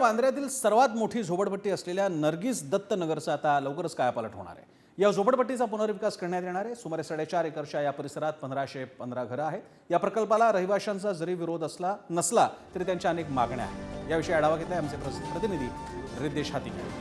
वांद्र्यातील सर्वात मोठी झोपडपट्टी असलेल्या नर्गिस दत्त नगरचा आता लवकरच कायापालट होणार आहे। या झोपडपट्टीचा पुनर्विकास करण्यात येणार आहे। सुमारे 4.5 एकरच्या या परिसरात 1515 घरं आहेत। या प्रकल्पाला रहिवाशांचा जरी विरोध नसला तरी त्यांच्या अनेक मागण्या आहेत। याविषयी आढावा घेतलाय आमचे प्रतिनिधी रिद्देश हातीकर।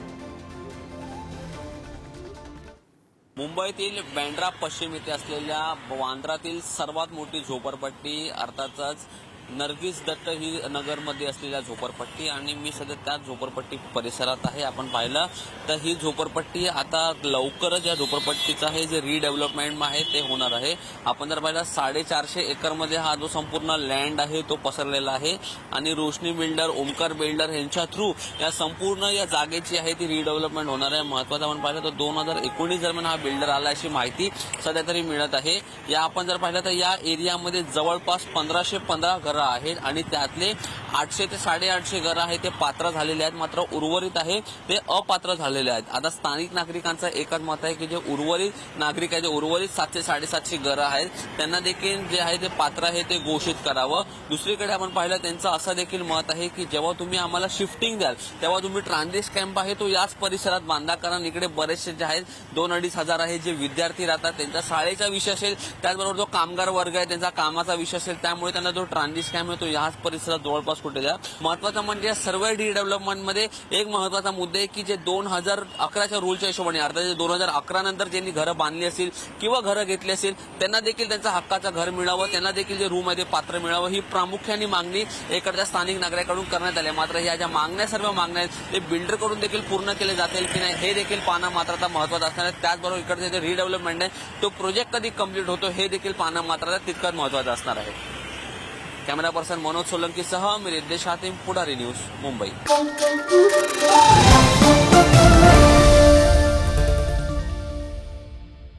मुंबईतील बँड्रा पश्चिम येथे असलेल्या वांद्रातील सर्वात मोठी झोपडपट्टी अर्थातच नर्गिस दत्त ही नगरमध्ये असलेल्या झोपडपट्टी आणि मी सध्या त्याच झोपडपट्टी परिसरात आहे। आपण पाहिलं तर ही झोपडपट्टी आता लवकरच या झोपडपट्टीचं हे जे रिडेव्हलपमेंट आहे ते होणार आहे। आपण जर पाहिलं 450 एकरमध्ये हा जो संपूर्ण लँड आहे तो पसरलेला आहे आणि रोशनी बिल्डर, ओमकार बिल्डर यांच्या थ्रू या संपूर्ण या जागेची आहे ती रिडेव्हलपमेंट होणार आहे। महत्त्वाचं आपण पाहिलं तर 2019 दरम्यान हा बिल्डर आला अशी माहिती सध्या तरी मिळत आहे। या आपण जर पाहिलं तर या एरियामध्ये जवळपास 1515 घरं आहेत आणि त्यातले 800 ते 850 घरं आहेत ते पात्र झालेले आहेत, मात्र उर्वरित आहे ते अपात्र झालेले आहेत। आता स्थानिक नागरिकांचं एकच मत आहे की जे उर्वरित नागरिक आहेत, जे उर्वरित 700 750 घरं आहेत त्यांना देखील जे आहे ते पात्र आहे ते घोषित करावं। दुसरीकडे आपण पाहिलं त्यांचं असं देखील मत आहे की जेव्हा तुम्ही आम्हाला शिफ्टिंग द्याल तेव्हा तुम्ही ट्रान्झिट कॅम्प आहे तो याच परिसरात बांधा, कारण इकडे बरेचसे जे आहेत 2-2.5 हजार आहे जे विद्यार्थी राहतात, त्यांचा शाळेचा विषय असेल, त्याचबरोबर जो कामगार वर्ग आहे त्यांचा कामाचा विषय असेल, त्यामुळे त्यांना जो ट्रान्झिट कॅम्प आहे तो याच परिसरात जवळपास कुठे द्या। महत्वाचं म्हणजे सर्व रिडेव्हलपमेंटमध्ये एक महत्वाचा मुद्दा आहे की जे 2011च्या रूलच्या हिशोबाने अर्थात 2011 नंतर ज्यांनी घरं बांधली असतील किंवा घरं घेतली असेल त्यांना देखील त्यांचा हक्काचं घर मिळावं, त्यांना देखील जे रूम आहे ते पात्र मिळावं, ही प्रामुख्याने मागणी इकडच्या स्थानिक नागरिकांकडून करण्यात आली। मात्र ह्या ज्या मागण्या सर्व मागण्या आहेत ते बिल्डरकडून देखील पूर्ण केले जातील की नाही हे देखील पाहणं मात्र आता महत्वाचं असणार आहे। त्याचबरोबर इकडचे जे रिडेव्हलपमेंट आहे तो प्रोजेक्ट कधी कंप्लीट होतो हे देखील पाहणं मात्र तितकंच महत्वाचं असणार आहे। कॅमेरा पर्सन मनोज सोलंकीसह मी रिद्देश हातीम, पुढारी न्यूज, मुंबई।